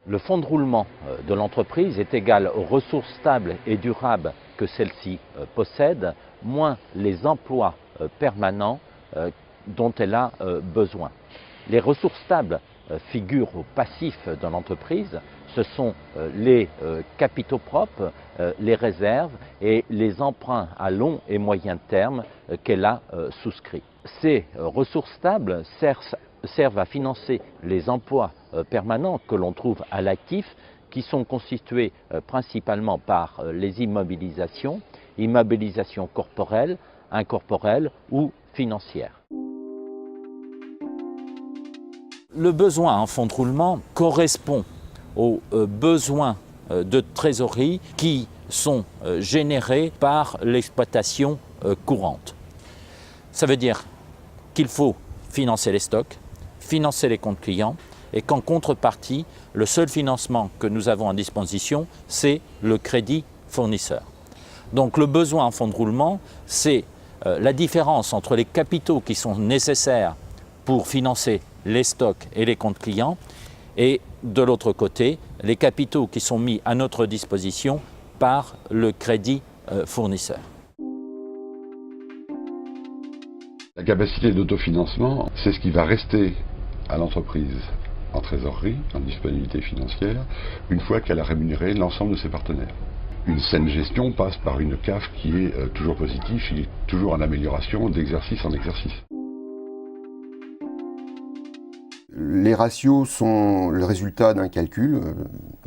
Le fonds de roulement de l'entreprise est égal aux ressources stables et durables que celle-ci possède, moins les emplois permanents dont elle a besoin. Les ressources stables figurent au passif de l'entreprise. Ce sont les capitaux propres, les réserves et les emprunts à long et moyen terme qu'elle a souscrits. Ces ressources stables servent à financer les emplois permanents que l'on trouve à l'actif, qui sont constitués principalement par les immobilisations corporelles, incorporelles ou financières. Le besoin en fonds de roulement correspond aux besoins de trésorerie qui sont générés par l'exploitation courante. Ça veut dire qu'il faut financer les stocks, financer les comptes clients et qu'en contrepartie, le seul financement que nous avons à disposition, c'est le crédit fournisseur. Donc le besoin en fonds de roulement, c'est la différence entre les capitaux qui sont nécessaires pour financer les stocks et les comptes clients et de l'autre côté, les capitaux qui sont mis à notre disposition par le crédit fournisseur. La capacité d'autofinancement, c'est ce qui va rester à l'entreprise en trésorerie, en disponibilité financière, une fois qu'elle a rémunéré l'ensemble de ses partenaires. Une saine gestion passe par une CAF qui est toujours positive, qui est toujours en amélioration d'exercice en exercice. Les ratios sont le résultat d'un calcul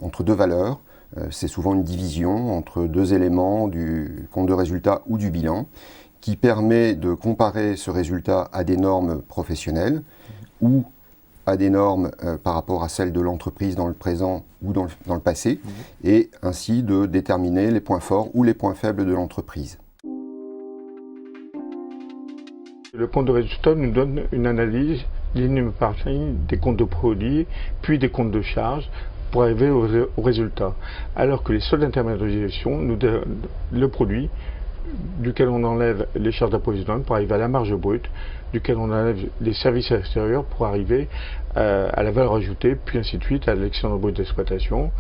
entre deux valeurs. C'est souvent une division entre deux éléments du compte de résultat ou du bilan qui permet de comparer ce résultat à des normes professionnelles ou à des normes par rapport à celles de l'entreprise dans le présent ou dans le passé, et ainsi de déterminer les points forts ou les points faibles de l'entreprise. Le compte de résultat nous donne une analyse ligne par ligne des comptes de produits, puis des comptes de charges, pour arriver au résultat. Alors que les soldes intermédiaires de gestion nous donnent le produit, duquel on enlève les charges d'approvisionnement pour arriver à la marge brute, duquel on enlève les services extérieurs pour arriver à la valeur ajoutée, puis ainsi de suite à l'excédent brut d'exploitation,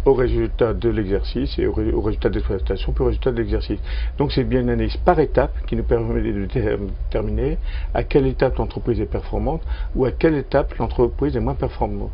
au résultat de l'exercice et au résultat d'exploitation, puis au résultat de l'exercice. Donc c'est bien une analyse par étape qui nous permet de déterminer à quelle étape l'entreprise est performante ou à quelle étape l'entreprise est moins performante.